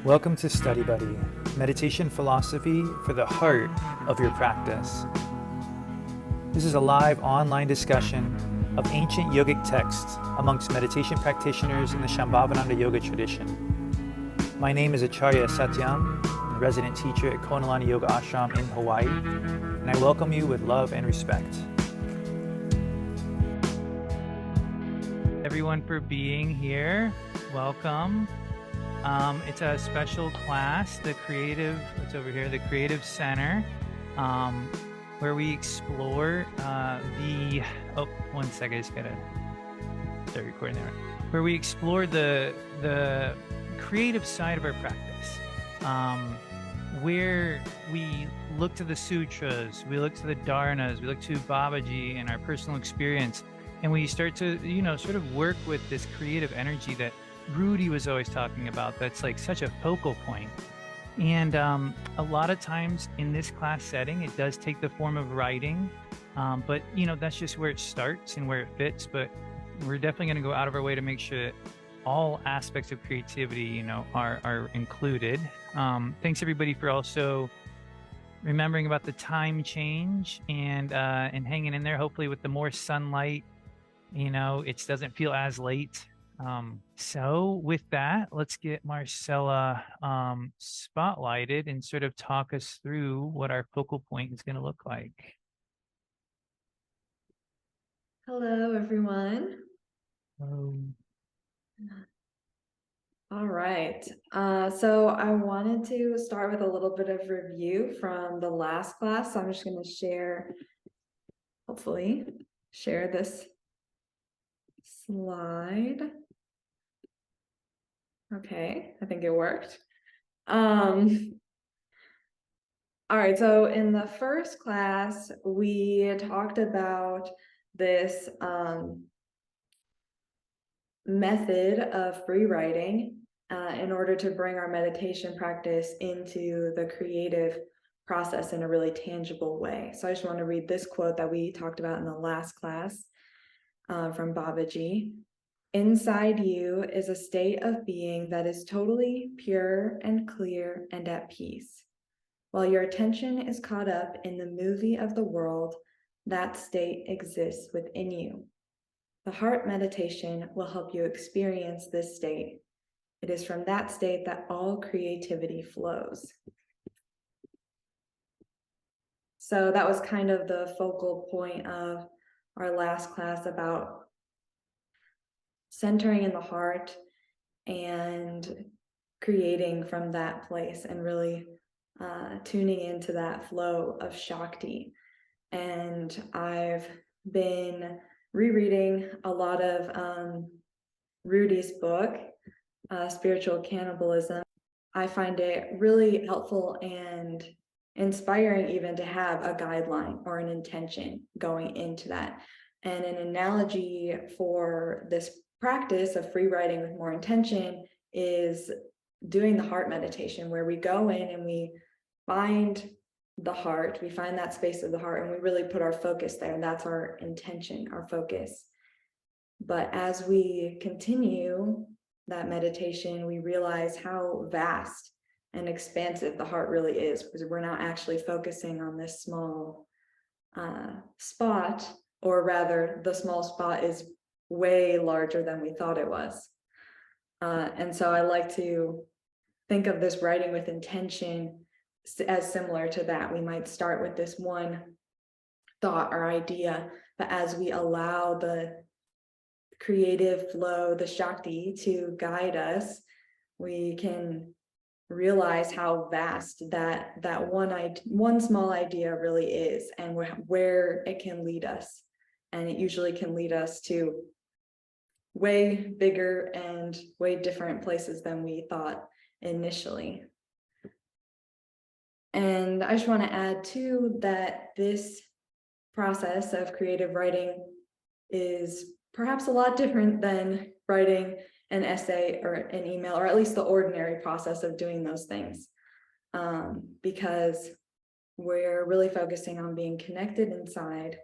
Welcome to Study Buddy, meditation philosophy for the heart of your practice. This is a live online discussion of ancient yogic texts amongst meditation practitioners in the Shambhavananda yoga tradition. My name is Acharya Satyam, a resident teacher at Konalani Yoga Ashram in Hawaii, and I welcome you with love and respect. Everyone for being here. Welcome. It's a special class, the Creative Center, where we explore one second, I just gotta start recording there. Where we explore the creative side of our practice, where we look to the sutras, we look to the dharnas, we look to Babaji and our personal experience, and we start to, sort of work with this creative energy that Rudy was always talking about. That's like such a focal point. And a lot of times in this class setting, it does take the form of writing, but that's just where it starts and where it fits. But we're definitely going to go out of our way to make sure that all aspects of creativity, are included. Thanks everybody for also remembering about the time change and hanging in there. Hopefully with the more sunlight, it doesn't feel as late. So with that, let's get Marcella spotlighted and sort of talk us through what our focal point is going to look like. Hello, everyone. All right. So I wanted to start with a little bit of review from the last class. So I'm just going to hopefully share this slide. Okay, I think it worked. All right, so in the first class, we talked about this method of free writing in order to bring our meditation practice into the creative process in a really tangible way. So I just want to read this quote that we talked about in the last class from Babaji. Inside you is a state of being that is totally pure and clear and at peace. While your attention is caught up in the movie of the world, that state exists within you. The heart meditation will help you experience this state. It is from that state that all creativity flows. So that was kind of the focal point of our last class about centering in the heart and creating from that place and really tuning into that flow of Shakti. And I've been rereading a lot of Rudy's book, Spiritual Cannibalism. I find it really helpful and inspiring even to have a guideline or an intention going into that. And an analogy for this practice of free writing with more intention is doing the heart meditation, where we go in and we find the heart, we find that space of the heart, and we really put our focus there. And that's our intention, our focus. But as we continue that meditation, we realize how vast and expansive the heart really is, because we're not actually focusing on this small spot, or rather the small spot is way larger than we thought it was. And so I like to think of this writing with intention as similar to that. We might start with this one thought or idea, but as we allow the creative flow, the Shakti, to guide us, we can realize how vast that one small idea really is, and where it can lead us. And it usually can lead us to way bigger and way different places than we thought initially. And I just want to add too that this process of creative writing is perhaps a lot different than writing an essay or an email, or at least the ordinary process of doing those things, because we're really focusing on being connected inside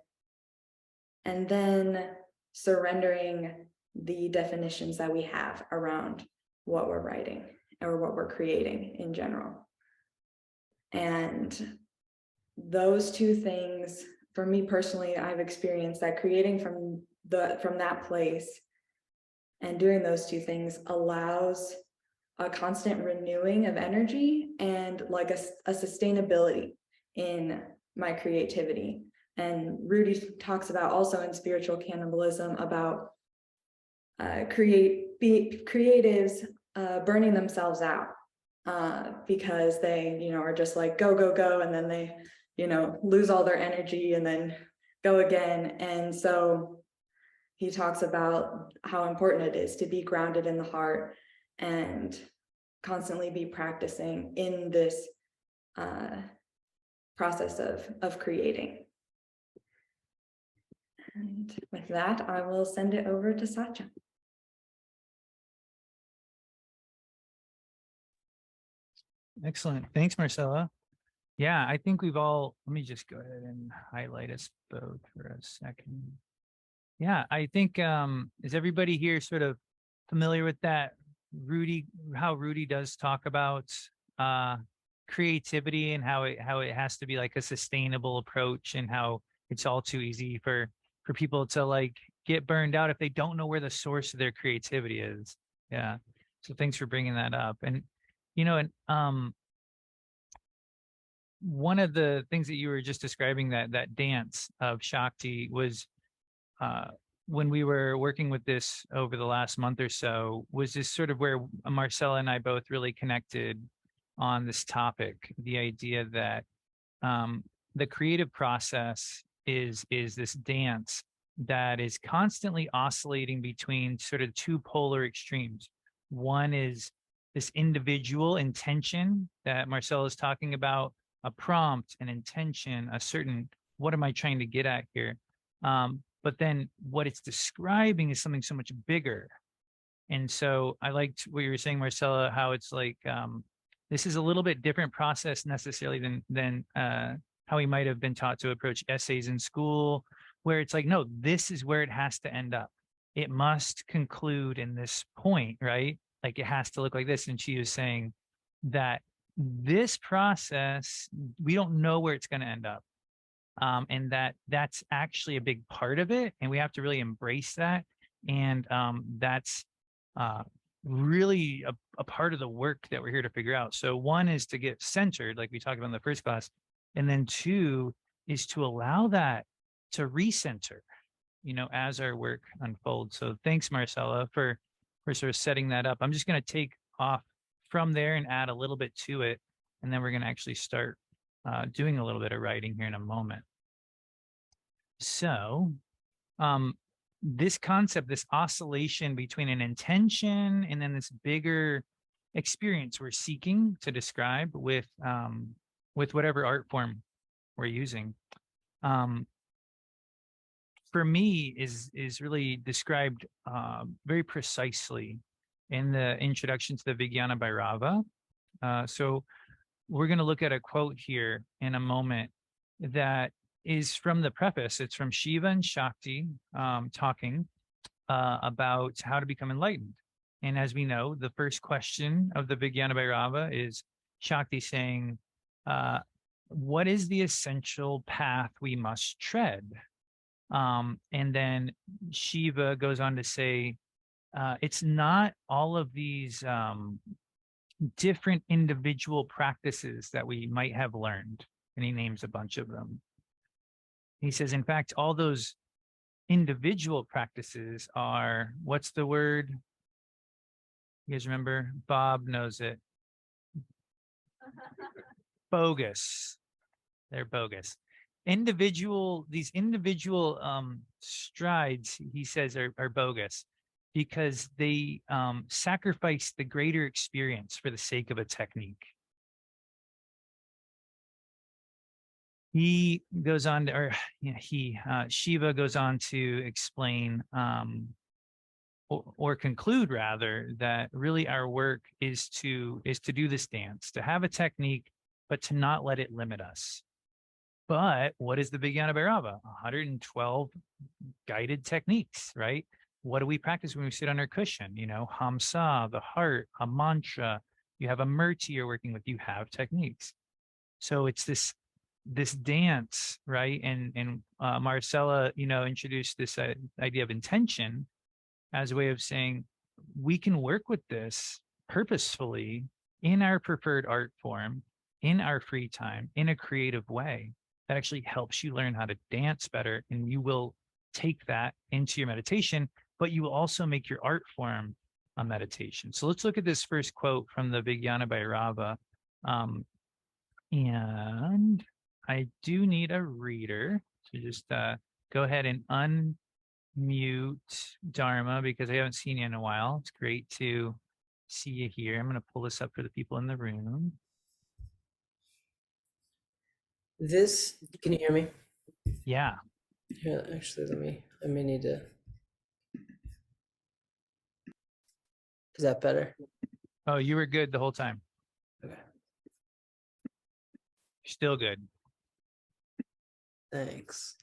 and then surrendering the definitions that we have around what we're writing. or what we're creating in general. And those two things, for me personally, I've experienced that creating from that place and doing those two things allows a constant renewing of energy and like a sustainability in my creativity. And Rudy talks about also in spiritual cannibalism about creatives burning themselves out because they, are just like go, go, go, and then they, lose all their energy and then go again. And so he talks about how important it is to be grounded in the heart and constantly be practicing in this process of creating. And with that, I will send it over to Satya. Excellent. Thanks, Marcella. Yeah, I think we've all, let me just go ahead and highlight us both for a second. Yeah, I think, is everybody here sort of familiar with that? How Rudy does talk about creativity and how it has to be like a sustainable approach, and how it's all too easy for people to like get burned out if they don't know where the source of their creativity is. Yeah. So thanks for bringing that up. And, one of the things that you were just describing, that dance of Shakti, was when we were working with this over the last month or so, was this sort of where Marcella and I both really connected on this topic, the idea that the creative process is this dance that is constantly oscillating between sort of two polar extremes. One is this individual intention that Marcella is talking about, a prompt, an intention, a certain, what am I trying to get at here? But then what it's describing is something so much bigger. And so I liked what you were saying, Marcella, how it's like, this is a little bit different process necessarily than how we might have been taught to approach essays in school, where it's like, no, this is where it has to end up. It must conclude in this point, right? Like it has to look like this. And she was saying that this process, we don't know where it's going to end up. And that's actually a big part of it. And we have to really embrace that. And that's really a part of the work that we're here to figure out. So one is to get centered, like we talked about in the first class. And then two is to allow that to recenter, as our work unfolds. So thanks, Marcella, for sort of setting that up. I'm just going to take off from there and add a little bit to it. And then we're going to actually start doing a little bit of writing here in a moment. So this concept, this oscillation between an intention and then this bigger experience we're seeking to describe with whatever art form we're using, for me is really described very precisely in the introduction to the Vijnana Bhairava. So we're going to look at a quote here in a moment that is from the preface. It's from Shiva and Shakti talking about how to become enlightened. And as we know, the first question of the Vijnana Bhairava is Shakti saying, what is the essential path we must tread? And then Shiva goes on to say, it's not all of these different individual practices that we might have learned. And he names a bunch of them. He says, in fact, all those individual practices are, what's the word? You guys remember? Bob knows it. Bogus. They're bogus. These individual strides, he says, are bogus because they sacrifice the greater experience for the sake of a technique. He goes on to, Shiva goes on to explain or conclude rather that really our work is to do this dance, to have a technique, but to not let it limit us. But what is the Vijnana Bhairava? 112 guided techniques, right? What do we practice when we sit on our cushion? Hamsa, the heart, a mantra, you have a murti you're working with, you have techniques. So it's this dance, right? And Marcella, introduced this idea of intention as a way of saying we can work with this purposefully in our preferred art form, in our free time, in a creative way that actually helps you learn how to dance better. And you will take that into your meditation, but you will also make your art form a meditation. So let's look at this first quote from the Vijnana Bhairava. And I do need a reader to just go ahead and unmute Dharma, because I haven't seen you in a while. It's great to see you here. I'm going to pull this up for the people in the room. Can you hear me? Yeah. Yeah, actually, I may need to. Is that better? Oh, you were good the whole time. Okay. Still good. Thanks.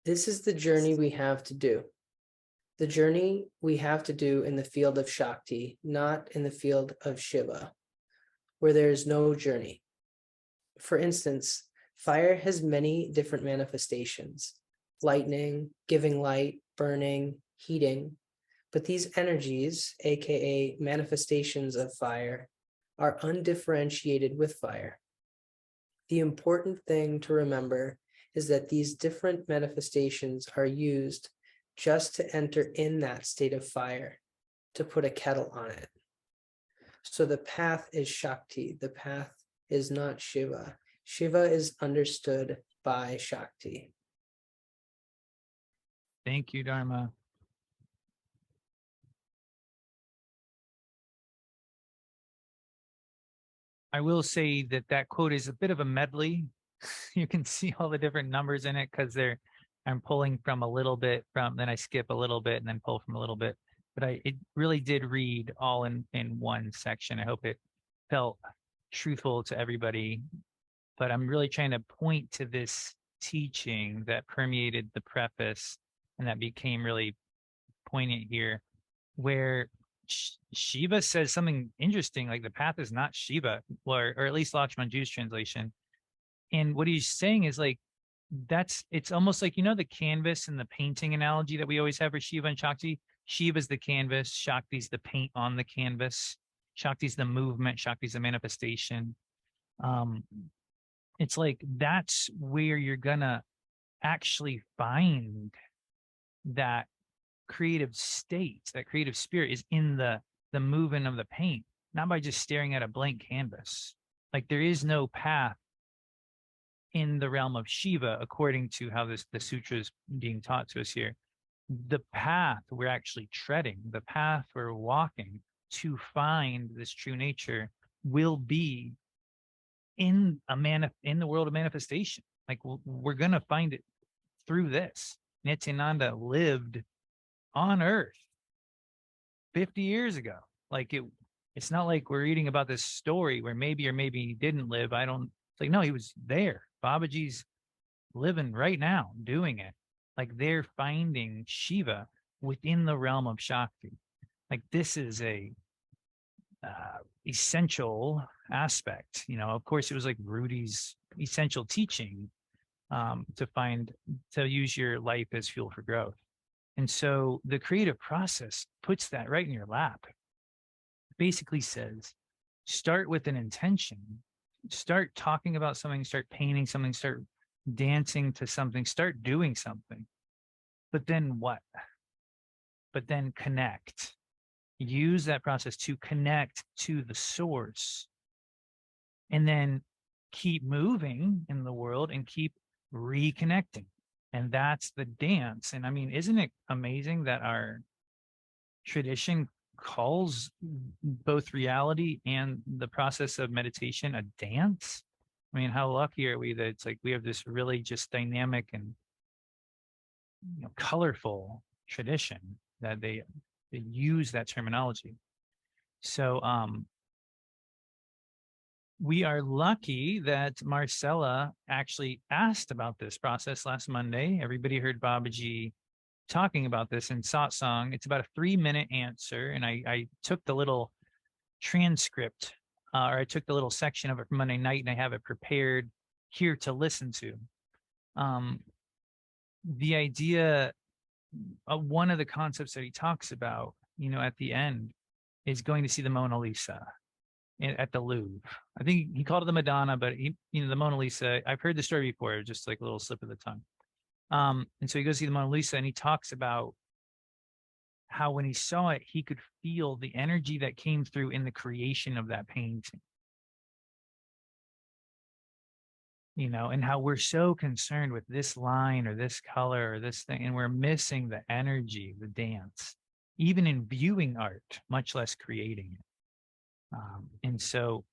This is the journey we have to do. The journey we have to do in the field of Shakti, not in the field of Shiva, where there is no journey. For instance, fire has many different manifestations: lightning, giving light, burning, heating. But these energies, aka manifestations of fire, are undifferentiated with fire. The important thing to remember is that these different manifestations are used just to enter in that state of fire, to put a kettle on it. So the path is Shakti. The path is not Shiva. Shiva is understood by Shakti. Thank you, Dharma. I will say that quote is a bit of a medley. You can see all the different numbers in it because I'm pulling from a little bit from, then I skip a little bit and then pull from a little bit. But it really did read all in one section. I hope it felt truthful to everybody. But I'm really trying to point to this teaching that permeated the preface and that became really poignant here, where Shiva says something interesting, like the path is not Shiva, or at least Lakshman Jew's translation. And what he's saying is like, it's almost like, the canvas and the painting analogy that we always have for Shiva and Shakti. Shiva's the canvas, Shakti's the paint on the canvas, Shakti's the movement, Shakti's the manifestation. It's like that's where you're gonna actually find that creative state, that creative spirit is in the movement of the paint, not by just staring at a blank canvas. Like there is no path in the realm of Shiva, according to how the sutra is being taught to us here. The path we're actually treading, the path we're walking to find this true nature will be in the world of manifestation. Like we're gonna find it through this. Nityananda lived on Earth 50 years ago. Like it's not like we're reading about this story where maybe or maybe he didn't live. It's like, no, he was there. Babaji's living right now, doing it. Like they're finding Shiva within the realm of Shakti. Like this is a essential aspect. Of course, it was like Rudy's essential teaching to use your life as fuel for growth. And so the creative process puts that right in your lap. It basically says, start with an intention, start talking about something, start painting something, start dancing to something, start doing something. But then what? But then connect. Use that process to connect to the source. And then keep moving in the world and keep reconnecting. And that's the dance. And I mean, isn't it amazing that our tradition calls both reality and the process of meditation a dance? I mean, how lucky are we that it's like we have this really just dynamic and colorful tradition that they use that terminology. So we are lucky that Marcella actually asked about this process last Monday. Everybody heard Babaji talking about this in satsang. It's about a 3-minute answer, and I took the little transcript, or I took the little section of it from Monday night, and I have it prepared here to listen to. The idea, one of the concepts that he talks about, at the end, is going to see the Mona Lisa at the Louvre. I think he called it the Madonna, but the Mona Lisa. I've heard the story before, just like a little slip of the tongue. And so he goes to see the Mona Lisa, and he talks about how when he saw it, he could feel the energy that came through in the creation of that painting. And how we're so concerned with this line or this color or this thing, and we're missing the energy, the dance, even in viewing art, much less creating it. And so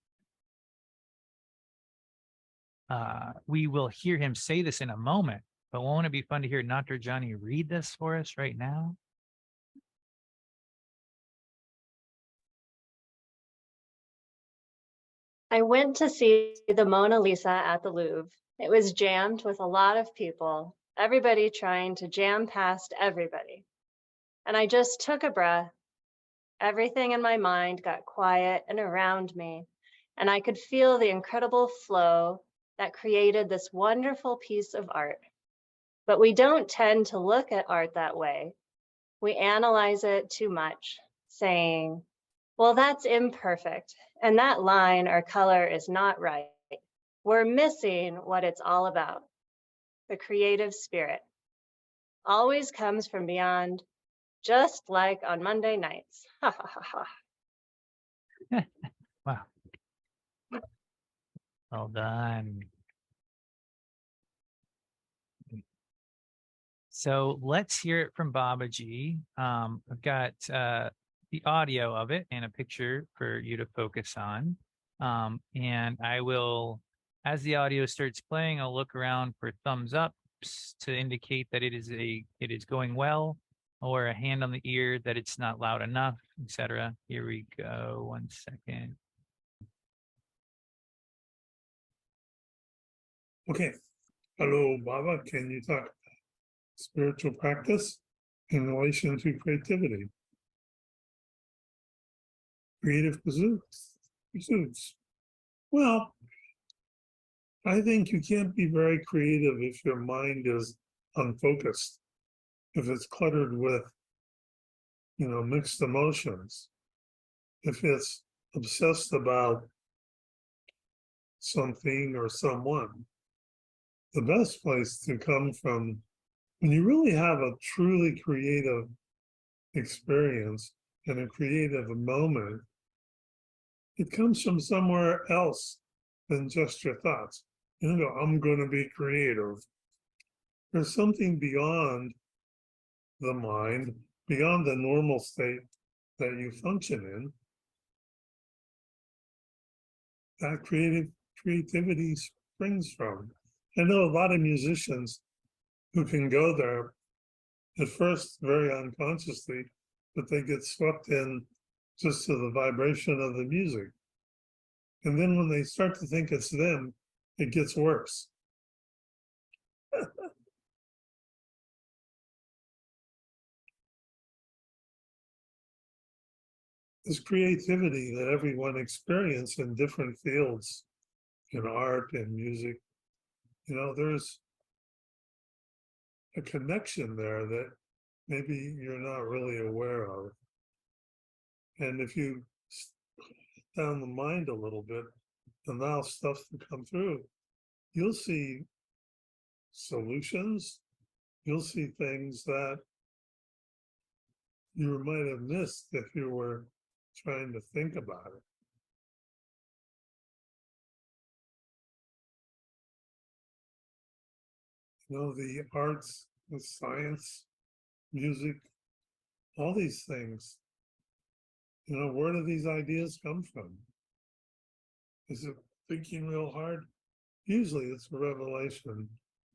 we will hear him say this in a moment, but won't it be fun to hear Dr. Johnny read this for us right now? I went to see the Mona Lisa at the Louvre. It was jammed with a lot of people, everybody trying to jam past everybody. And I just took a breath. Everything in my mind got quiet and around me, and I could feel the incredible flow that created this wonderful piece of art. But we don't tend to look at art that way. We analyze it too much, saying, well, that's imperfect, and that line or color is not right. We're missing what it's all about. The creative spirit always comes from beyond, just like on Monday nights. Ha ha ha ha. Wow. Well done. So let's hear it from Babaji. I've got the audio of it and a picture for you to focus on. And I will, as the audio starts playing, I'll look around for thumbs ups to indicate that it is going well, or a hand on the ear that it's not loud enough, etc. Here we go. 1 second. Okay. Hello, Baba. Can you talk spiritual practice in relation to creativity? Creative pursuits. Well, I think you can't be very creative if your mind is unfocused, if it's cluttered with, mixed emotions, if it's obsessed about something or someone. The best place to come from, when you really have a truly creative experience and a creative moment, it comes from somewhere else than just your thoughts. I'm going to be creative. There's something beyond the mind, beyond the normal state that you function in, that creativity springs from. I know a lot of musicians who can go there at first very unconsciously, but they get swept in just to the vibration of the music. And then when they start to think it's them, it gets worse. This creativity that everyone experiences in different fields, in art and music, there's a connection there that maybe you're not really aware of. And if you down the mind a little bit, allow stuff to come through, you'll see solutions, you'll see things that you might have missed if you were trying to think about it. The arts, the science, music, all these things, where do these ideas come from? Is it thinking real hard? Usually it's a revelation.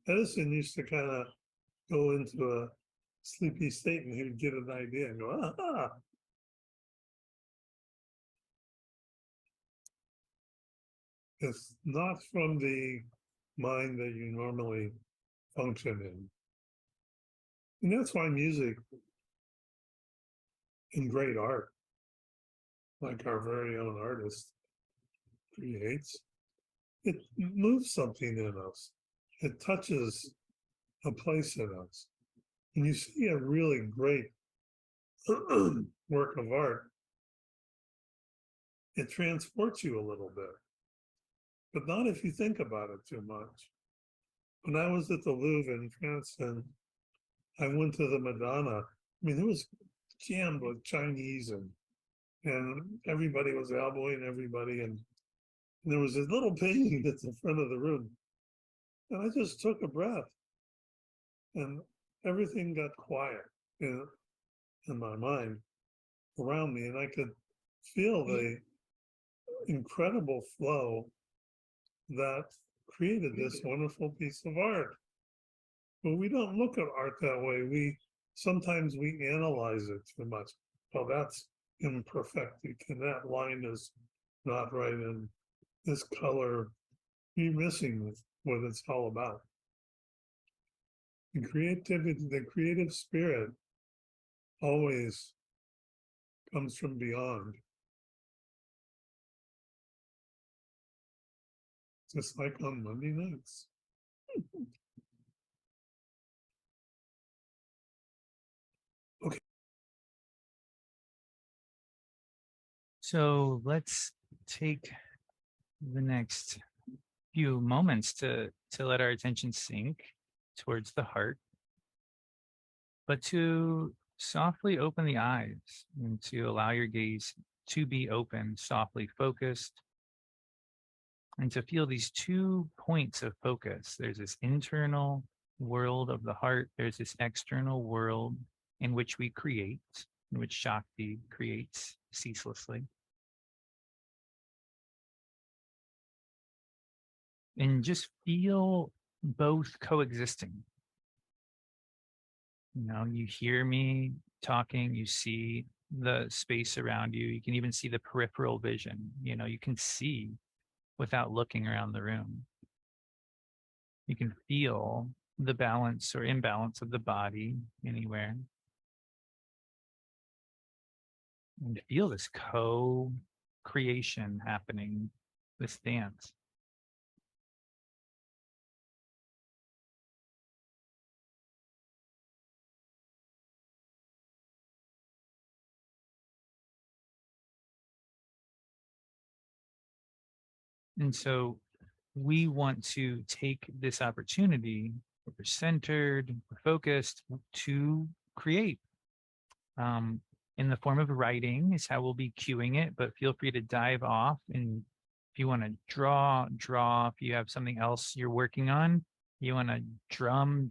Edison used to kind of go into a sleepy state and he would get an idea and go, ah. It's not from the mind that you normally function in. And that's why music and great art, like our very own artist creates, it moves something in us. It touches a place in us. When you see a really great work of art, it transports you a little bit, but not if you think about it too much. When I was at the Louvre in France and I went to the Madonna, I mean, it was jammed with Chinese and everybody was elbowing everybody. And there was this little painting at the front of the room. And I just took a breath and everything got quiet in my mind around me. And I could feel the incredible flow that created this wonderful piece of art. But we don't look at art that way. Sometimes we analyze it too much. Oh, that's imperfect. And that line is not right. And this color, you're missing what it's all about. The creativity, the creative spirit always comes from beyond. Just like on Monday nights. Okay. So let's take the next few moments to let our attention sink towards the heart, but to softly open the eyes and to allow your gaze to be open, softly focused, and to feel these 2 points of focus. There's this internal world of the heart, there's this external world in which we create, in which Shakti creates ceaselessly. And just feel both coexisting. You know, you hear me talking, you see the space around you, you can even see the peripheral vision. You know, you can see without looking around the room. You can feel the balance or imbalance of the body anywhere. And feel this co-creation happening, this dance. And so we want to take this opportunity, we're centered, we're focused, to create. In the form of writing is how we'll be cueing it, but feel free to dive off. And if you want to draw, if you have something else you're working on, you want to drum,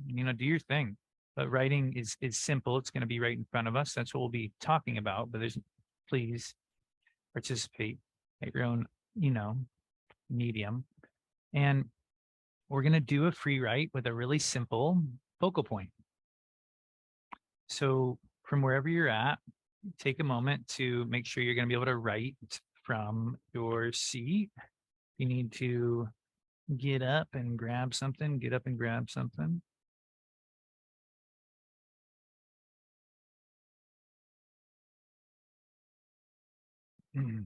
you know, do your thing. But writing is simple. It's going to be right in front of us. That's what we'll be talking about. But please participate at your own, you know, medium. And we're going to do a free write with a really simple focal point. So from wherever you're at, take a moment to make sure you're going to be able to write from your seat. You need to get up and grab something, Mm.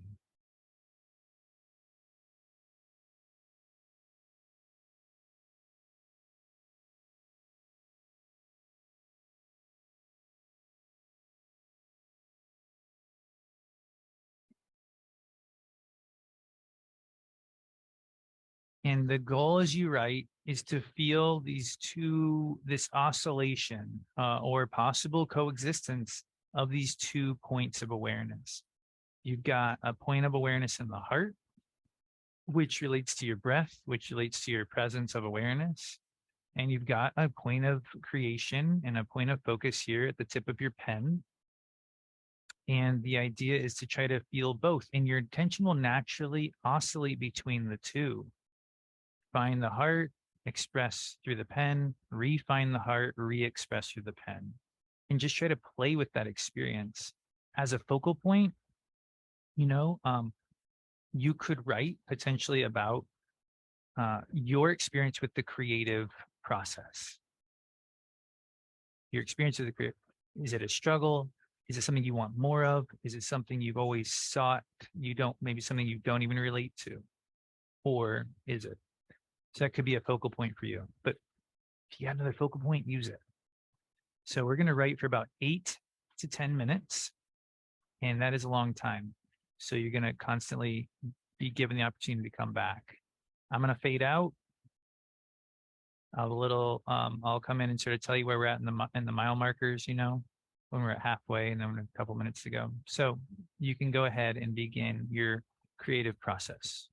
And the goal as you write is to feel this oscillation or possible coexistence of these 2 points of awareness. You've got a point of awareness in the heart, which relates to your breath, which relates to your presence of awareness. And you've got a point of creation and a point of focus here at the tip of your pen. And the idea is to try to feel both, and your attention will naturally oscillate between the 2. Find the heart, express through the pen, refine the heart, re-express through the pen. And just try to play with that experience. As a focal point, you know, you could write potentially about your experience with the creative process. your experience of the career. Is it a struggle? Is it something you want more of? Is it something you've always sought? Maybe something you don't even relate to, or is it? So that could be a focal point for you. But if you got another focal point, use it. So we're going to write for about 8 to 10 minutes, and that is a long time. So you're going to constantly be given the opportunity to come back. I'm going to fade out. I'll come in and sort of tell you where we're at in the mile markers, when we're at halfway, and then a couple minutes to go. So you can go ahead and begin your creative process.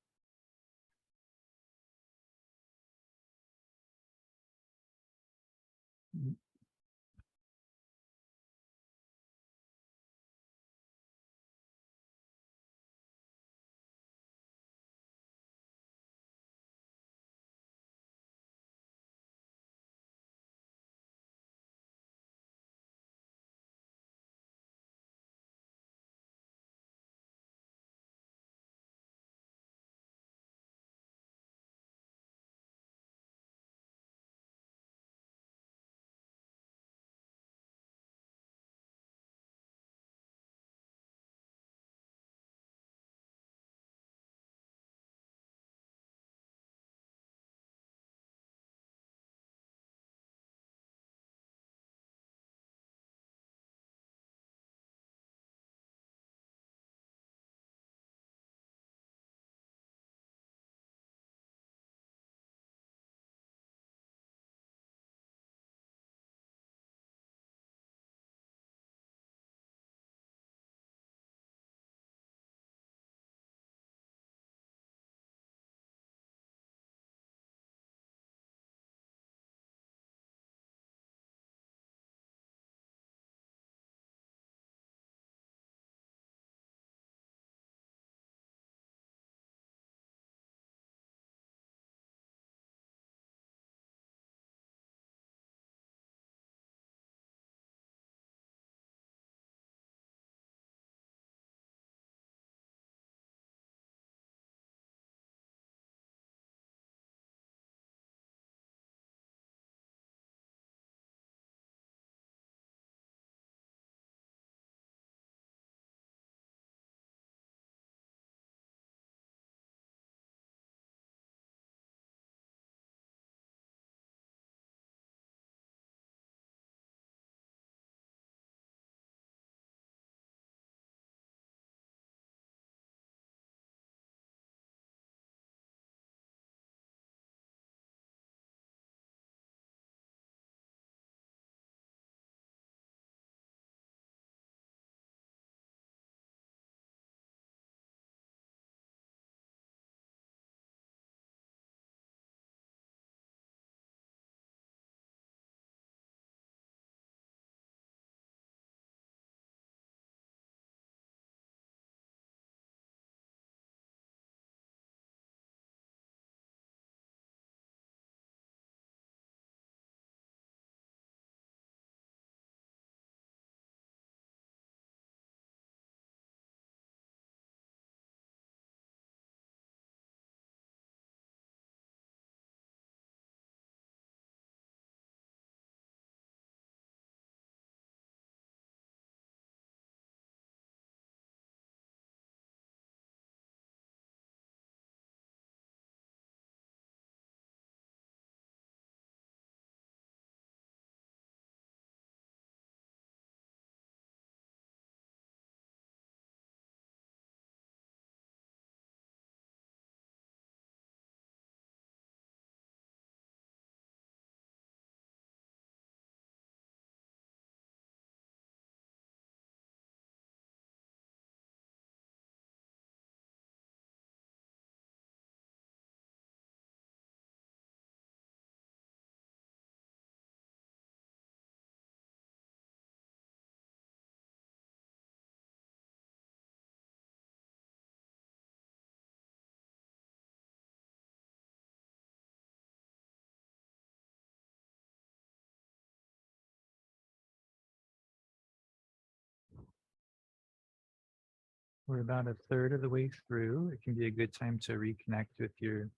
We're about a third of the way through. It can be a good time to reconnect with your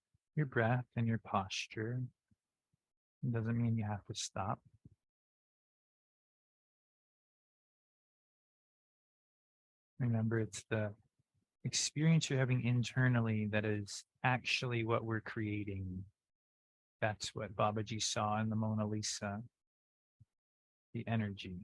breath and your posture. It doesn't mean you have to stop. Remember, it's the experience you're having internally that is actually what we're creating. That's what Babaji saw in the Mona Lisa, the energy.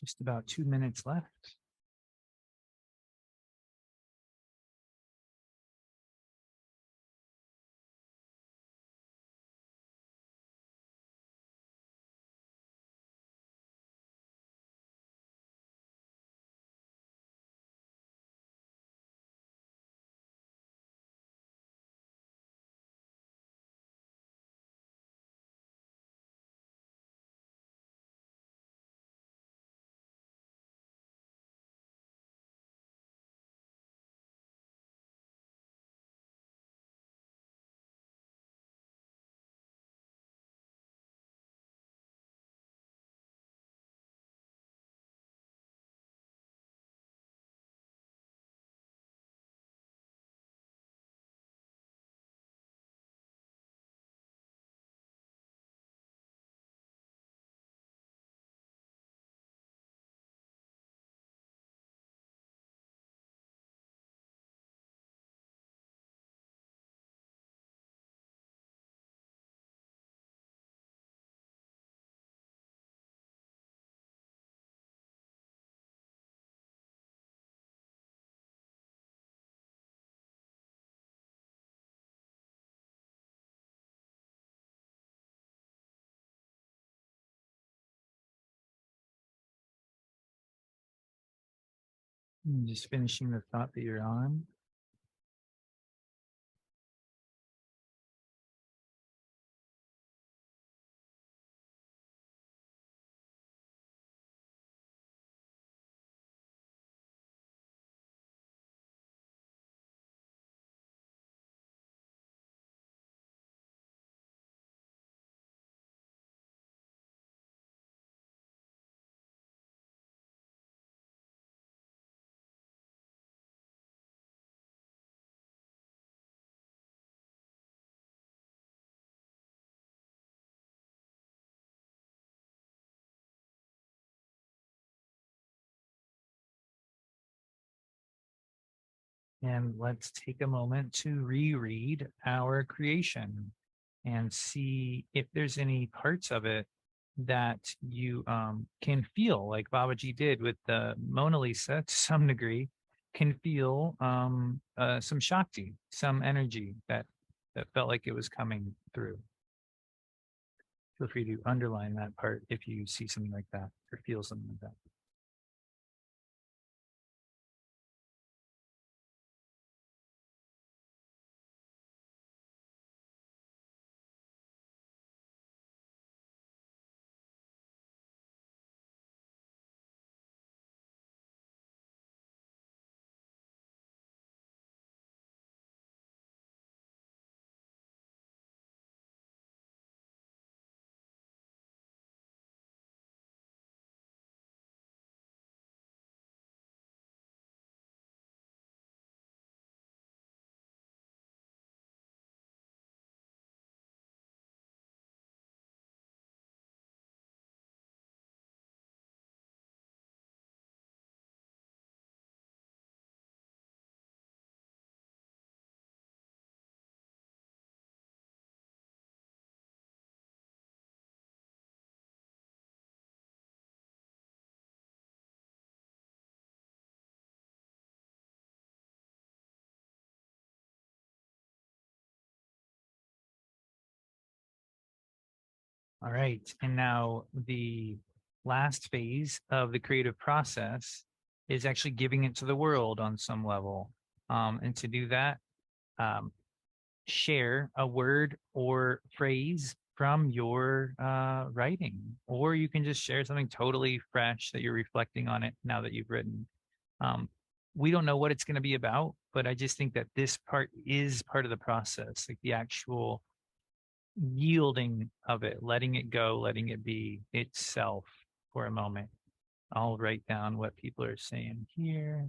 Just about 2 minutes left. Just finishing the thought that you're on. And let's take a moment to reread our creation and see if there's any parts of it that you can feel, like Babaji did with the Mona Lisa to some degree, can feel some Shakti, some energy that felt like it was coming through. Feel free to underline that part if you see something like that or feel something like that. All right. And now the last phase of the creative process is actually giving it to the world on some level. And to do that, share a word or phrase from your writing, or you can just share something totally fresh that you're reflecting on it now that you've written. We don't know what it's going to be about, but I just think that this part is part of the process, like the actual yielding of it, letting it go, letting it be itself for a moment. I'll write down what people are saying here.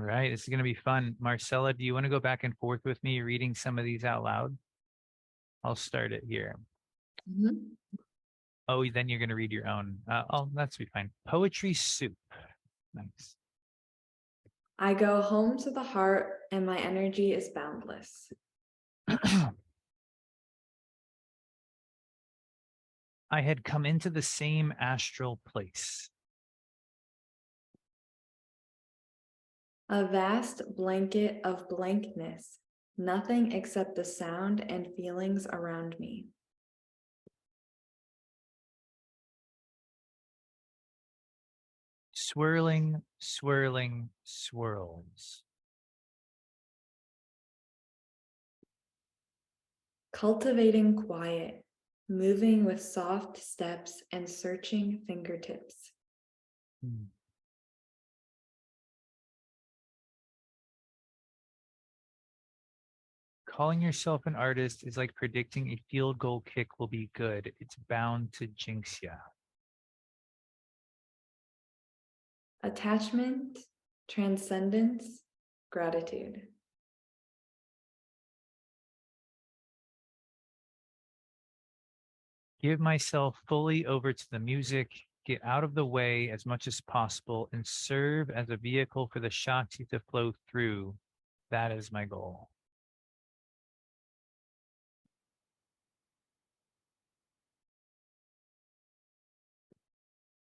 right, this is going to be fun. Marcella, do you want to go back and forth with me reading some of these out loud? I'll start it here. Mhm. Oh, then you're going to read your own. Oh, that's be fine. Poetry soup. Nice. I go home to the heart and my energy is boundless. I had come into the same astral place. A vast blanket of blankness, nothing except the sound and feelings around me. Swirling, swirling, swirls. Cultivating quiet, moving with soft steps and searching fingertips. Hmm. Calling yourself an artist is like predicting a field goal kick will be good. It's bound to jinx ya. Attachment, transcendence, gratitude. Give myself fully over to the music, get out of the way as much as possible, and serve as a vehicle for the Shakti to flow through. That is my goal.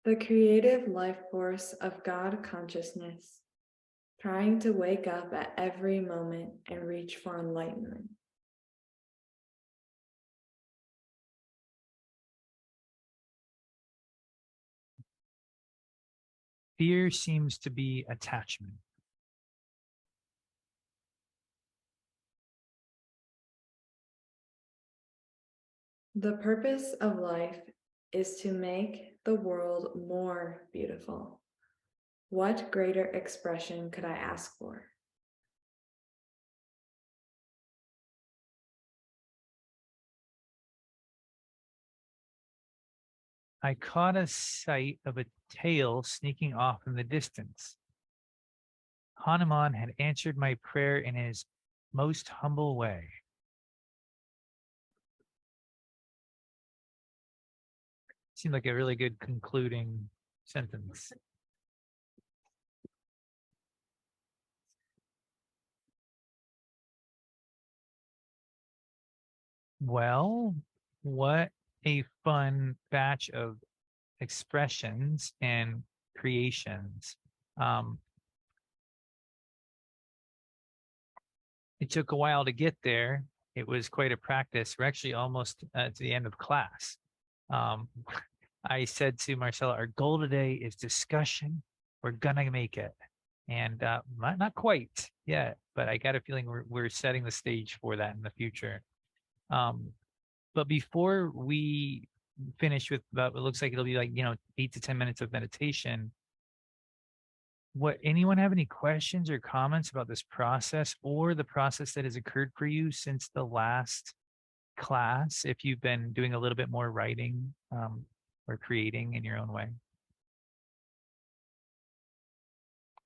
The creative life force of God consciousness, trying to wake up at every moment and reach for enlightenment. Fear seems to be attachment. The purpose of life is to make the world more beautiful. What greater expression could I ask for? I caught a sight of a tail sneaking off in the distance. Hanuman had answered my prayer in his most humble way. Seemed like a really good concluding sentence. Well, what a fun batch of expressions and creations. It took a while to get there. It was quite a practice. We're actually almost to the end of class. Um, I said to Marcella, our goal today is discussion. We're gonna make it. And not quite yet, but I got a feeling we're setting the stage for that in the future. But before we finish with about, it looks like it'll be like, 8 to 10 minutes of meditation. Anyone have any questions or comments about this process or the process that has occurred for you since the last class, if you've been doing a little bit more writing or creating in your own way?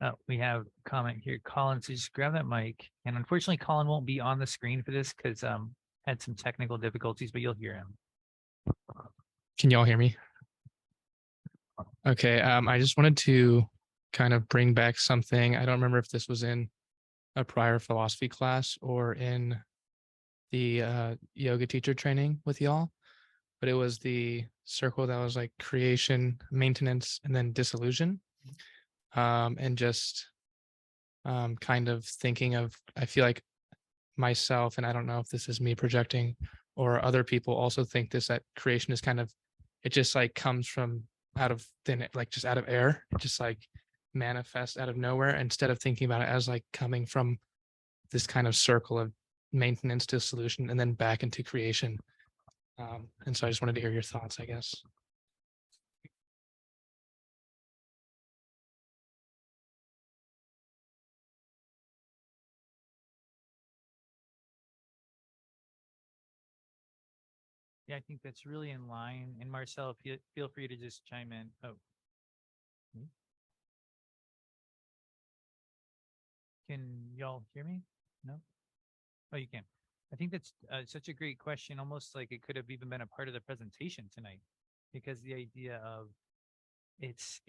Oh, we have a comment here. Colin, so just grab that mic. And unfortunately, Colin won't be on the screen for this because had some technical difficulties, but you'll hear him. Can y'all hear me? Okay, I just wanted to kind of bring back something. I don't remember if this was in a prior philosophy class or in the yoga teacher training with y'all, but it was the circle that was like creation, maintenance, and then dissolution. And just kind of thinking of, I feel like myself, and I don't know if this is me projecting or other people also think this, that creation is kind of, it just like comes from out of thin, like just out of air, it just like manifests out of nowhere, instead of thinking about it as like coming from this kind of circle of maintenance to solution and then back into creation. And so I just wanted to hear your thoughts, I guess. Yeah, I think that's really in line. And Marcel, feel free to just chime in. Oh. Can y'all hear me? No? Oh, you can. I think that's such a great question, almost like it could have even been a part of the presentation tonight, because the idea of it's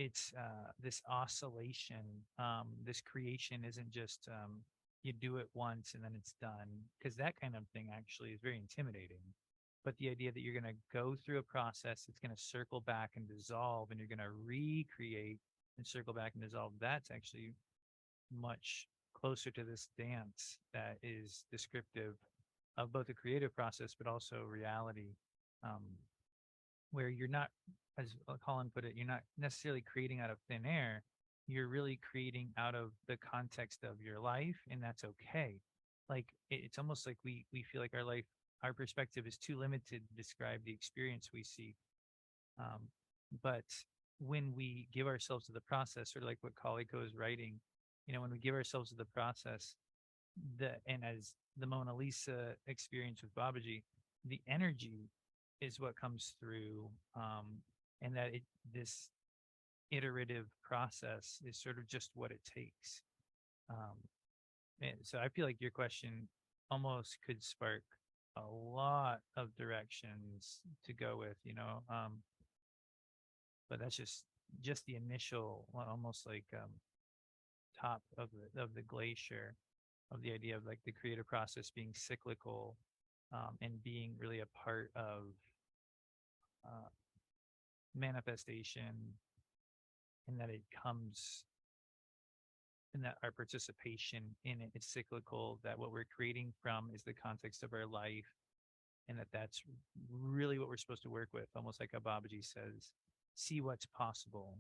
this oscillation, this creation isn't just you do it once and then it's done, because that kind of thing actually is very intimidating. But the idea that you're going to go through a process, it's going to circle back and dissolve, and you're going to recreate and circle back and dissolve, that's actually much closer to this dance that is descriptive of both the creative process but also reality, um, where you're not, as Colin put it, you're not necessarily creating out of thin air. You're really creating out of the context of your life, and that's okay. Like it's almost like we feel like our life, our perspective is too limited to describe the experience we see. Um, but when we give ourselves to the process, or like what Kaliko is writing, when we give ourselves to the process, and as the Mona Lisa experience with Babaji, the energy is what comes through, and that this iterative process is sort of just what it takes. And so I feel like your question almost could spark a lot of directions to go with, but that's just the initial, almost like top of the glacier, of the idea of like the creative process being cyclical, and being really a part of manifestation, and that it comes, and that our participation in it is cyclical, that what we're creating from is the context of our life, and that's really what we're supposed to work with, almost like how Babaji says, see what's possible,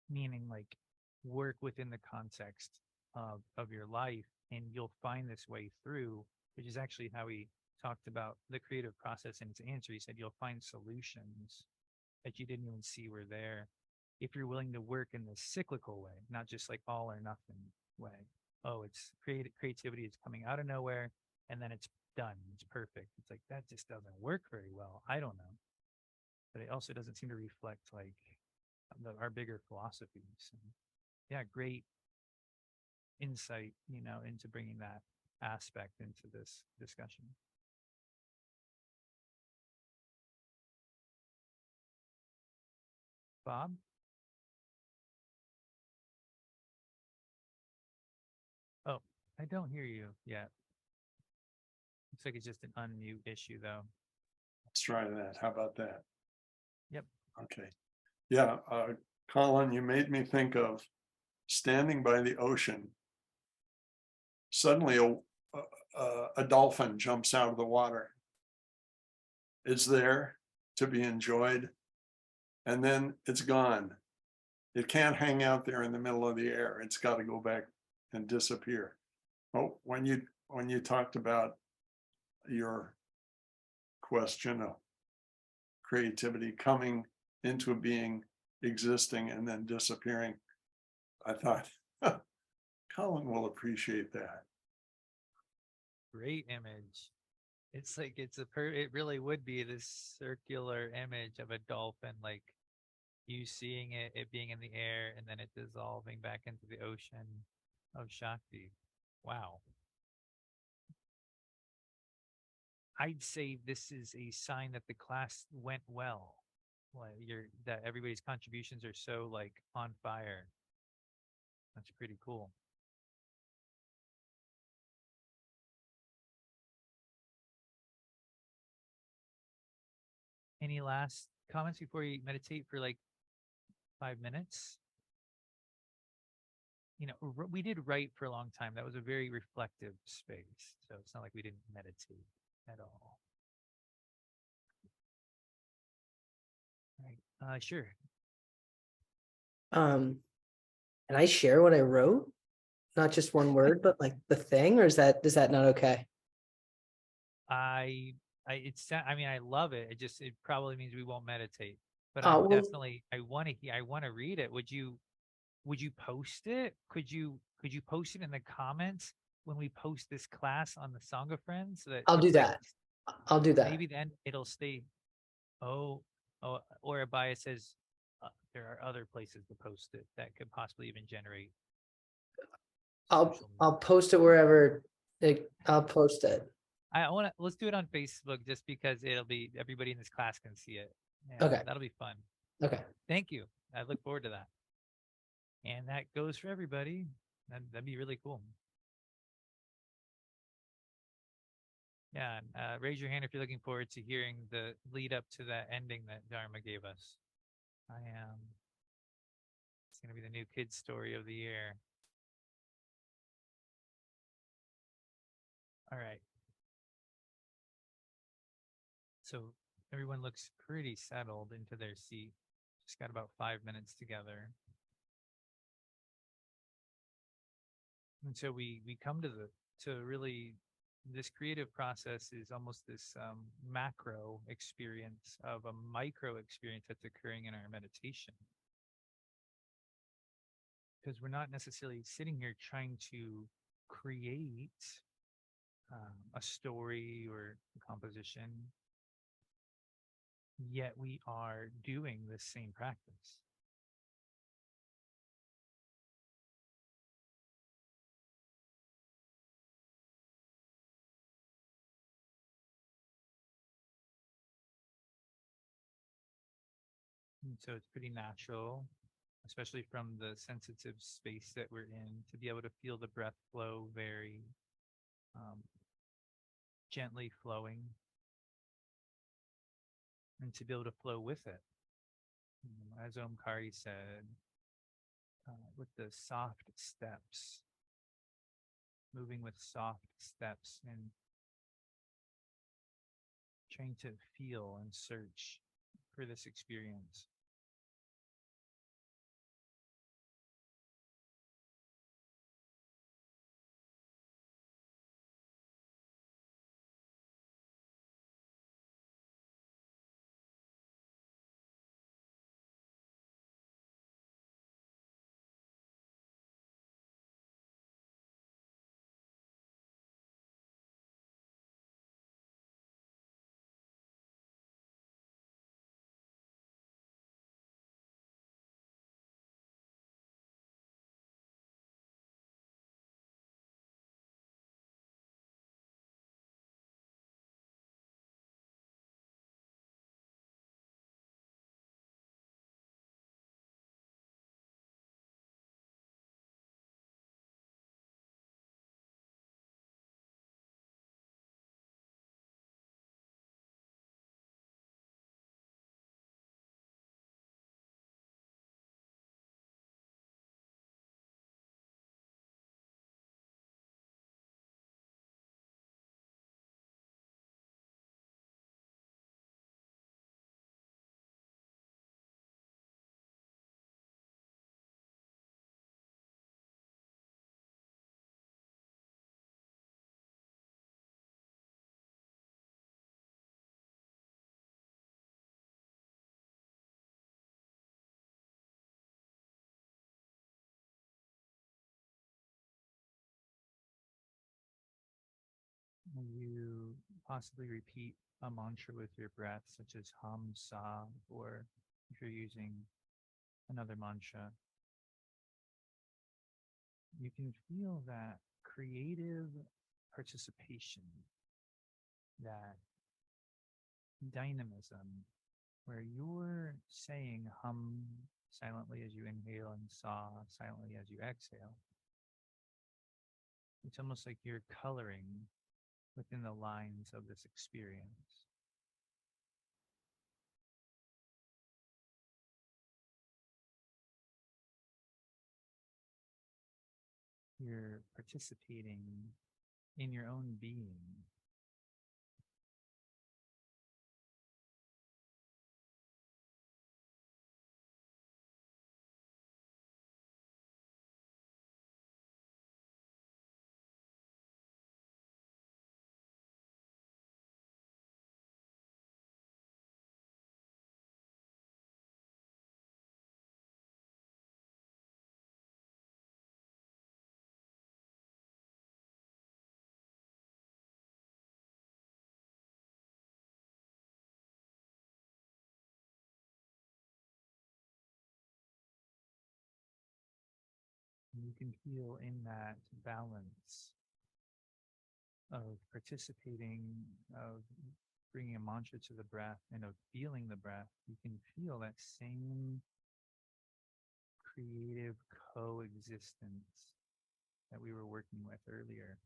meaning like work within the context of your life, and you'll find this way through, which is actually how he talked about the creative process in his answer. He said you'll find solutions that you didn't even see were there if you're willing to work in this cyclical way, not just like all or nothing way. Oh, it's creativity is coming out of nowhere and then it's done, it's perfect. It's like that just doesn't work very well. I don't know, but it also doesn't seem to reflect like our bigger philosophies. And yeah, great insight, into bringing that aspect into this discussion. Bob? Oh, I don't hear you yet. Looks like it's just an unmute issue though. Let's try that. How about that? Yep. Okay. Yeah, Colin, you made me think of standing by the ocean. Suddenly a dolphin jumps out of the water. It's there to be enjoyed, and then it's gone. It can't hang out there in the middle of the air. It's got to go back and disappear. Oh, when you talked about your question of creativity coming into being, existing, and then disappearing, I thought, Colin will appreciate that. Great image. It's like it really would be this circular image of a dolphin, like you seeing it being in the air and then it dissolving back into the ocean of Shakti. Wow. I'd say this is a sign that the class went well. Like that everybody's contributions are so like on fire. That's pretty cool. Any last comments before you meditate for like 5 minutes? We did write for a long time. That was a very reflective space. So it's not like we didn't meditate at all. Right. Sure. Can I share what I wrote? Not just one word, but like the thing, or is that not okay? I love it. It probably means we won't meditate, but Well, definitely, I want to read it. Would you post it? Could you post it in the comments when we post this class on the Sangha Friends? So that I'll do that. I'll do that. Maybe then it'll stay. Oh, or Abaya says there are other places to post it that could possibly even generate social media. I'll post it wherever I'll post it. I want to, let's do it on Facebook just because it'll be, everybody in this class can see it. Yeah, Okay. that'll be fun. Okay. Thank you. I look forward to that. And that goes for everybody. That'd be really cool. Yeah. Raise your hand if you're looking forward to hearing the lead up to that ending that Dharma gave us. I am. It's going to be the new kids story of the year. All right. So everyone looks pretty settled into their seat. Just got about 5 minutes together. And so we come to really, this creative process is almost this macro experience of a micro experience that's occurring in our meditation. Because we're not necessarily sitting here trying to create a story or a composition, yet we are doing the same practice. And so it's pretty natural, especially from the sensitive space that we're in, to be able to feel the breath flow very gently flowing, and to be able to flow with it. As Omkari said, with the soft steps, moving with soft steps and trying to feel and search for this experience. You possibly repeat a mantra with your breath, such as hum, sa, or if you're using another mantra, you can feel that creative participation, that dynamism, where you're saying hum silently as you inhale and sa silently as you exhale. It's almost like you're coloring within the lines of this experience. You're participating in your own being. you can feel in that balance of participating, of bringing a mantra to the breath, and of feeling the breath, you can feel that same creative coexistence that we were working with earlier.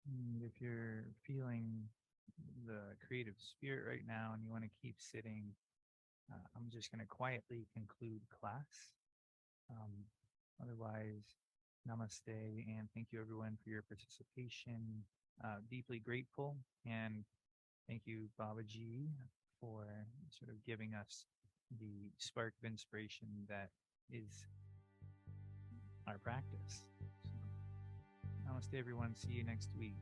And if you're feeling the creative spirit right now and you want to keep sitting, I'm just going to quietly conclude class. Otherwise, namaste and thank you everyone for your participation. Deeply grateful, and thank you Babaji for sort of giving us the spark of inspiration that is our practice. So, namaste everyone. See you next week.